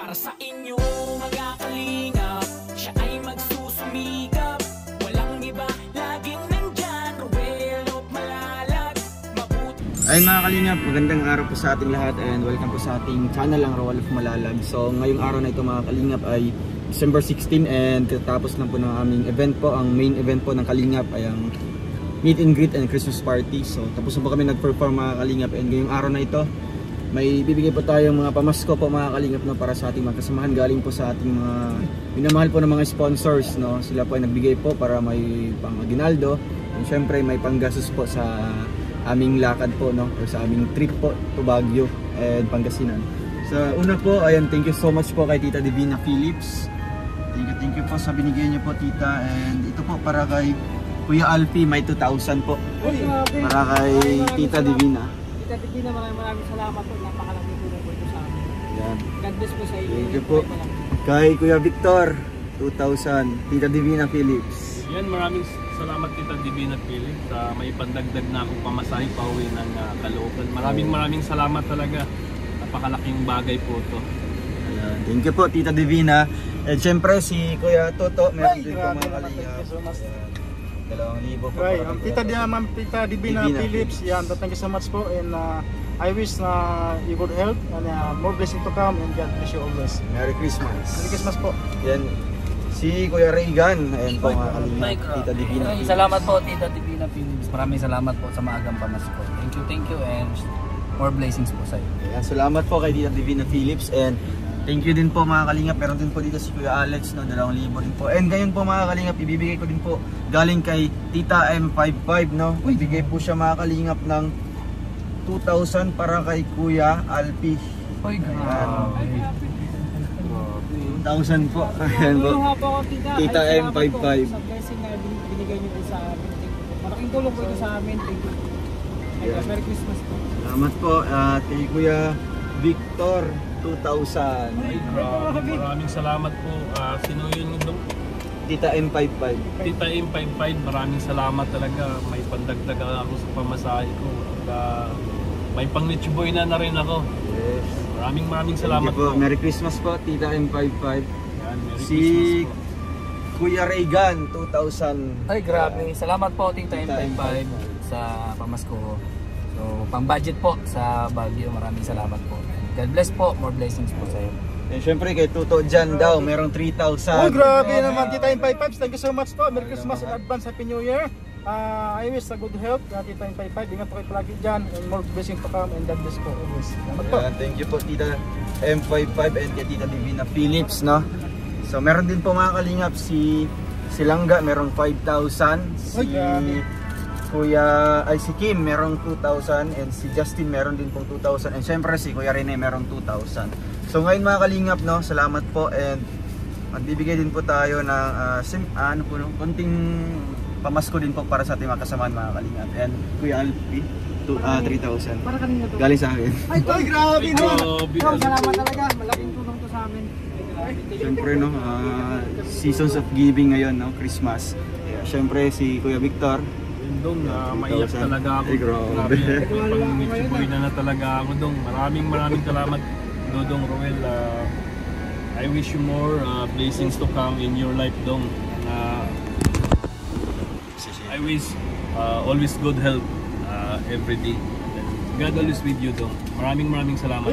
para sa inyo mga kalingap. Siya ay magsusumikap, walang iba, laging nandyan. Ruel of Malalag, mabuti. Ayun mga kalingap, magandang araw po sa ating lahat and welcome po sa ating channel ang Ruel of Malalag. So ngayong araw na ito mga kalingap ay December 16 and katapos lang po ng aming event po. Ang main event po ng Kalingap ay ang meet and greet and Christmas party. So tapos na po kami nag-perform mga Kalingap and ngayong araw na ito may bibigay po tayong mga pamasko po mga Kalingap no, para sa ating mga kasamahan galing po sa ating mga minamahal po ng mga sponsors no. Sila po ay nagbigay po para may pang aguinaldo and syempre may panggastos po sa aming lakad po no, or sa aming trip po to Baguio and Pangasinan. So una po, ayan, thank you so much po kay Tita Divina Philips. Thank you po sa binigay niyo po tita, and ito po para kay Kuya Alfie, may 2,000 po para kay Tita Divina. Tita Divina, maraming salamat po. Napakalaki po na po ito sa amin. Yan. God bless po sa iyo. Thank you po. Kay Kuya Victor, 2,000. Tita Divina Philips. Yan, maraming salamat Tita Divina Philips. May pandagdag na akong pamasahe pauwi ng Caloocan. Maraming salamat talaga. Napakalaking bagay po ito. Ayan. Thank you po Tita Divina. And syempre si Kuya Toto, meron din po mga Kalingap. 2,000 po. Right, Tita Divina Philips, yan, thank you so much po, and I wish na you good health and more blessing to come, and God bless you always. Merry Christmas. Merry Christmas po. Yan, si Kuya Regan, ayan po mga Kalingap, Tita Divina Philips. Salamat po Tita Divina Philips. Maraming salamat po sa maagang pamasko. Thank you and more blessings po sa iyo. Ayan, salamat po kay Tita Divina Philips, and thank you din po mga Kalingap. Meron din po dito si Kuya Alex no, 2,000 din po. And ngayon po mga Kalingap, ibibigay ko din po galing kay Tita M55 no. Ibigay po siya mga Kalingap ng 2,000 para kay Kuya Alpi. Hoy, grabe. 2,000 po. Ayan po. Tita M55. Sa blessing na binigay niyo po sa amin. Malaking tulong po ito sa amin. Thank you. Merry Christmas po. Salamat po at kay Kuya Victor, 2,000. Maraming salamat po. Sino yun doon? Tita M55. Tita M55, maraming salamat talaga. May pandagdag ako sa pamasahe ko. May pang-nichiboy na rin ako. Yes. Maraming salamat po. po. Merry Christmas po Tita M55. Yan, Merry Si Christmas po. Kuya Regan, 2,000. Ay, grabe. Salamat po Tita M55 sa pamasko. So, pang-budget po sa Baguio. Maraming salamat po. God bless po. More blessings po sa iyo. And syempre kay Tuto Jan daw, merong 3,000. Oh, grabe naman Tita M55, thank you so much po. Merry Christmas in advance, Happy New Year. I wish a good health, Tita M55. Ingat po kayo palagi dyan, and more blessing to come, and God bless po always. Salamat po. Thank you po Tita M55 and kay Tita Divina Philips no. So meron din po mga Kalingap si Langga, merong 5,000. Si si Kim merong 2,000 and si Justin meron din pong 2,000 and syempre si Kuya Rene merong 2,000. So ngayon mga Kalingap no, salamat po, and magbibigay din po tayo ng konting pamasko din po para sa ating mga kasamahan mga Kalingap. And Kuya Alpi, 3,000. Para kanina to. Galing sa akin. Ay, grabe no. Grabe. Salamat talaga. Malaking tulong to sa amin. Siyempre no, seasons of giving ngayon no, Christmas. Siyempre si Kuya Victor, Dong, maiyak talaga ako. Grabe. Pang-nichiboy na talaga ako dong. Maraming salamat Dodong Ruel. I wish you more blessings to come in your life dong. I wish always good health every day. God always with you dong. Maraming salamat.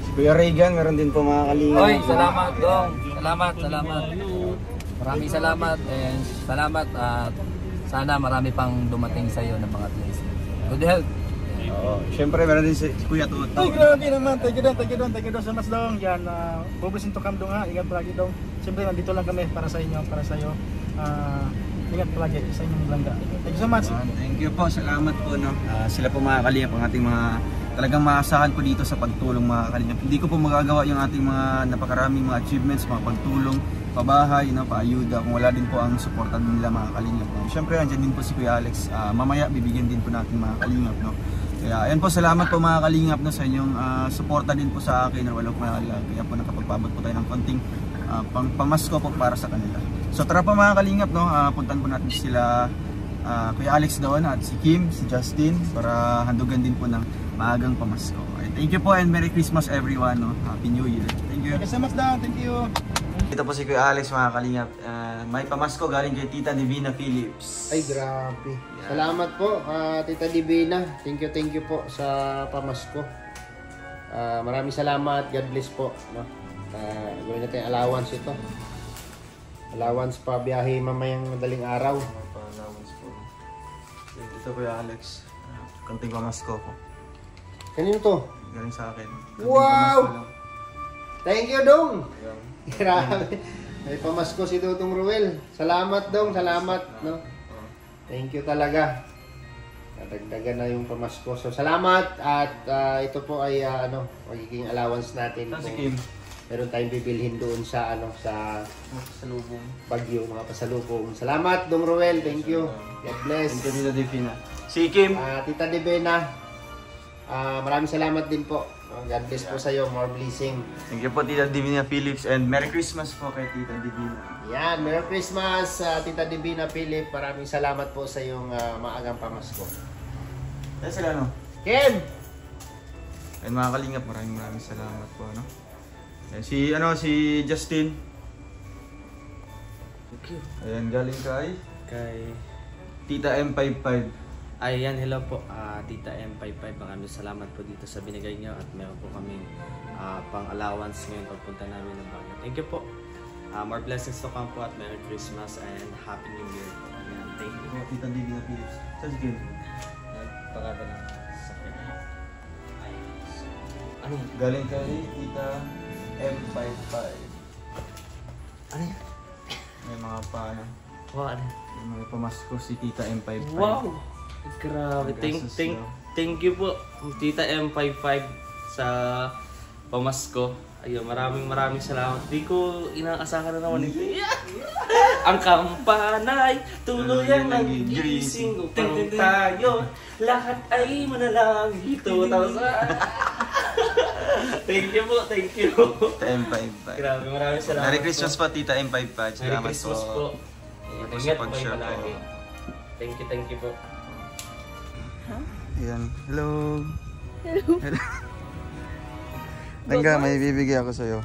si Kuya Regan, meron din po mga Kalingap. Hoy, salamat dong. Salamat. Maraming salamat and salamat at sana marami pang dumating sa iyo ng mga blessings. Good health. Siyempre meron din si Kuya Tuto. Ay, grabe naman, thank you so much dong. Yan, more blessing to come dong ha, ingat palagi dong. Siyempre nandito lang kami para sa inyo, para sa iyo. Ingat palagi sa inyong Langga. Thank you so much. Thank you po, salamat po no. Sila po mga Kalingap ang ating mga talagang maasahan po dito sa pagtulong mga Kalingap. Hindi ko po magagawa yung ating mga napakaraming mga achievements, mga pagtulong, pabahay, no, paayuda kung wala din po ang suporta nila mga Kalingap. No? Siyempre andyan din po si Kuya Alex. Mamaya bibigyan din po natin mga Kalingap no. Kaya ayan po, salamat po mga Kalingap no, sa inyong suporta din po sa akin. Wala po kaya po nakapagpabot po tayo ng konting pamasko po para sa kanila. So tara po mga Kalingap no, puntan po natin sila Kuya Alex doon at si Kim, si Justin para handugan din po ng maagang pamasko. Okay, thank you po and Merry Christmas everyone. No? Happy New Year. Thank you. Thank you so much daw. Thank you. Dito po si Kuya Alex mga kalingap. May pamasko galing kay Tita Divina Philips. Ay, grabe. Salamat po, Tita Divina. Thank you po sa pamasko. Maraming salamat. God bless po. No? Gawin natin allowance ito. Allowance pa biyahe mamayang madaling araw. Pa-allowance po. Dito Kuya Alex. Kanting pamasko ko. Kanino to? Galing sa akin. Kanting Wow! pamasko lang. Thank you, Dong! Grabe. May pamasko si Dudong Ruel. Salamat, Dong. Salamat. No? Thank you talaga. Nadagdagan na yung pamasko. So, salamat. At ito po ay magiging allowance natin. Saan si Kung Kim? meron tayong bibilhin doon sa sa Salubong. Bagyo, mga pasalubong. Salamat, Dong Ruel. Thank you. God bless. Thank you Tita Divina. Si Kim. Tita Divina, maraming salamat din po. God bless po sa iyo. More blessing. Thank you po Tita Divina Philips and Merry Christmas po kay Tita Divina. Yan, Merry Christmas, Tita Divina Philip. Maraming salamat po sa iyong maagang pamasko. Kaya sila no? Kim! And mga kalingap, maraming salamat po no. And si Justin. Thank you. Ayan galing Kay Tita M55. Ayan, hello po, Tita M55. Maraming salamat po dito sa binigay niyo at meron po kaming pang-allowance ngayon pagpunta namin ng Baguio. Thank you po. More blessings to come po at Merry Christmas and Happy New Year po. Ayan, thank you. Tita Divina Philips. Saan si Kim? Nagpakadala sa kanya. Ano yan? Galing kay Tita M55. Ano yan? May mga paano. Wow, ano? May pamasko si Tita M55. Wow! Grabe, thank you po Tita M55 sa pamasko. Ayun, maraming salamat. Di ko inaasahan na naman ito. Ang kampanay, tuluyan ng gising upang tayo lahat ay manalangin. Thank you po, thank you. Tita M55. Grabe, maraming salamat. Merry Christmas po Tita M55. Merry Salamat Christmas po. po Ingat sa po kayo pag-share po. palagi. Thank you po. Ayan. Hello. Hello. Langga, may bibigay ako sa'yo.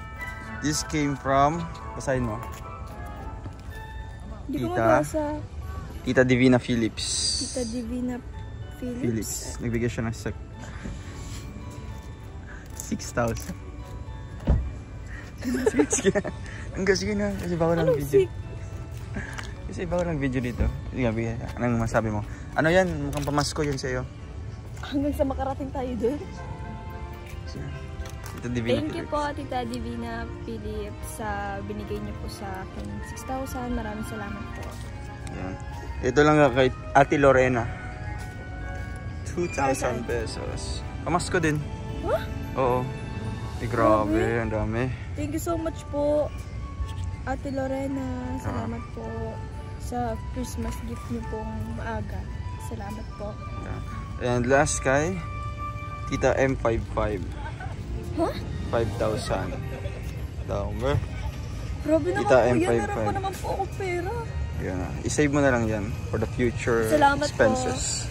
This came from, basahin mo. Tita Divina Philips. Tita Divina Philips. Nagbigay siya ng 6,000. Sige na. Kasi bawal lang video. Kasi bawal lang video dito. Sige, bigay. Anong masabi mo? Ano yan? Mukhang pamasko yan sa'yo. Hanggang sa makarating tayo doon. Tita Divina Thank you Philips. po, Tita Divina Philips, sa binigay niyo po sa akin 6,000. Maraming salamat po. Yan. Ito lang kay Ate Lorena. 2,000 pesos. Pamasko din. Huh? Oo. Grabe, ang dami. Thank you so much po, Ate Lorena. Salamat po sa Christmas gift niyo pong maaga. Salamat po. And last kay Tita M55. Huh? 5,000. Dami. Grabe naman Tita po yan. M55. Meron pa naman po ako pera. Yan na. I-save mo na lang yan for the future Salamat expenses.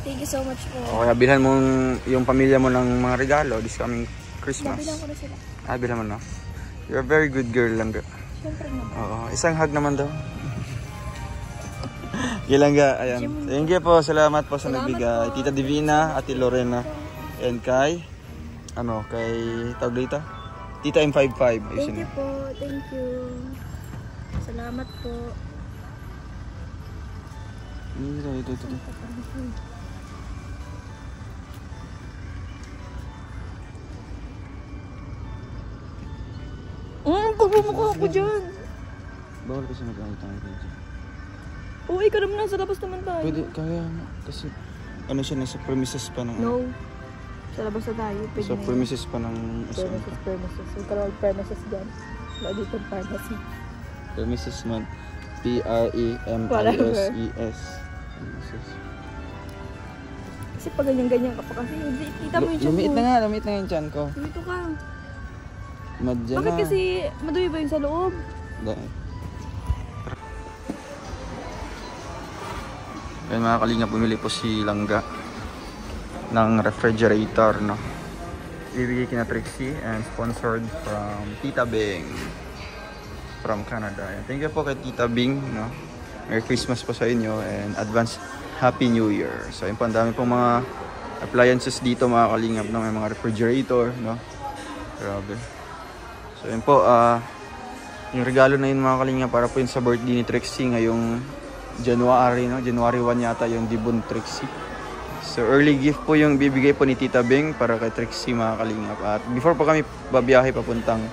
Thank you so much po. O kaya bilhan mo yung pamilya mo ng mga regalo this coming Christmas. Nabilang ko na sila. Bilhan mo na. You're a very good girl lang. Siyempre naman. Oo, isang hug naman daw. Gilangga, ayan. Thank you po, salamat po sa nagbigay. Tita Divina, Ate Lorena, and kay, kay tawag dito? Tita M55. Thank you po, thank you. Salamat po. Ito. Pagbumukha ako dyan. Bawal kasi nag-ano tayo dyan. Oo, ikaw naman nasa labas naman tayo. Pwede, kaya kasi, siya, nasa premises pa ng, No. Sa labas na tayo. Pwede sa na yun. premises pa ng, Premises. Huwag ka lang premises dyan. Wala dito pharmacy. premises man, P-R-E-M-I-S-E-S. Premises. Kasi pag ganyan-ganyan ka pa kasi, kita mo yung tiyan Lumiit mo. na nga yung tiyan ko. Dito ka. Madyan Bakit na. kasi madumi ba yung sa loob? Dahil. Ayan mga kalingap, bumili po si Langga ng refrigerator, no? Ibigay kina Trixie and sponsored from Tita Bing from Canada. Thank you po kay Tita Bing, no? Merry Christmas po sa inyo and advance Happy New Year. So yun po, ang dami pong mga appliances dito mga kalingap, no? May mga refrigerator, no? Grabe. So yun po, yung regalo na yun mga kalingap para po yun sa birthday ni Trixie ngayong January, no? January 1 yata yung debut Trixie. So early gift po yung bibigay po ni Tita Bing para kay Trixie mga kalingap. At before po kami babiyahe papuntang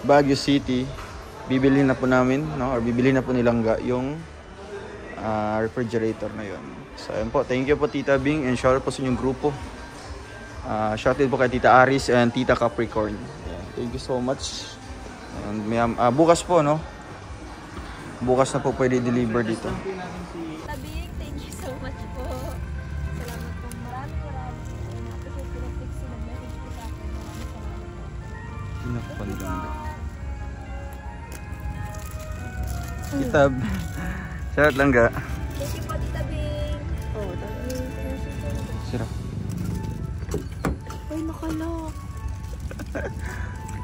Baguio City, bibili na po namin, no? Or bibili na po ni Langga yung refrigerator na yun. So ayun po, thank you po Tita Bing and shout out po sa inyong grupo. Shout out po kay Tita Aris and Tita Capricorn. Ayan, thank you so much. And bukas po, no? Bukas na po pwede deliver dito. Tabing, thank you so much po. Salamat po. Maraming. Napasya sila Trixie na message po sa akin. Maraming salamat po. Pinapaganda. Kitab. Shout lang ga. Thank you po, Tita Bing. Oh, Tabing. Sira. Ay, nakalak.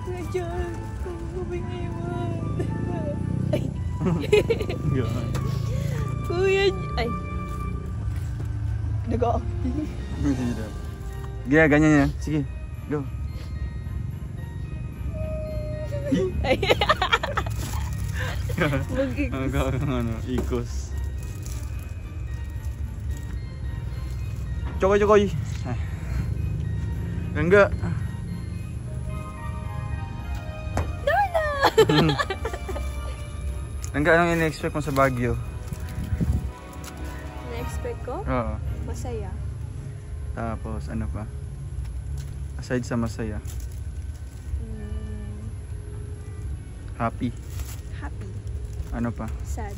Kuya John, kumabing iwan. Ay. Kuya ay. Nago. Gaya, ganyan yan. Sige, go. Ay. Ikos. Chokoy, chokoy. Langga. Langga, anong in-expect mo sa Baguio? Na-expect ko? Oo. Masaya. Tapos, ano pa? Aside sa masaya. Happy. Happy. Ano pa? Sad.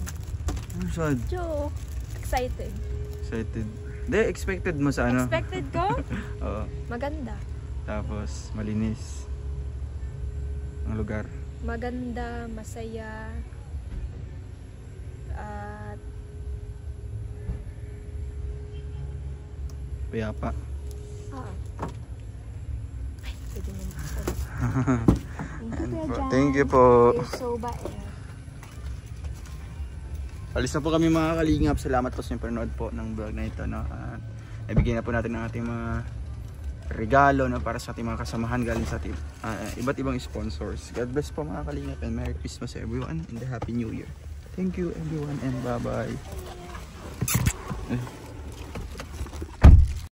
Ano sad? Joke. Excited. Excited. Hindi, expected mo sa ano? Expected ko? Oo. Maganda. Tapos, malinis. Ang lugar. Maganda, masaya. At Payapa. Ay, pwede mo ako. Thank you po. You're so bait. Alis na po kami mga kalingap. Salamat po sa inyong panonood po ng vlog na ito, no? At nabigyan na po natin ng ating mga regalo, no? Para sa ating mga kasamahan galing sa ating iba't ibang sponsors. God bless po mga kalingap and Merry Christmas everyone and a Happy New Year. Thank you everyone and bye bye.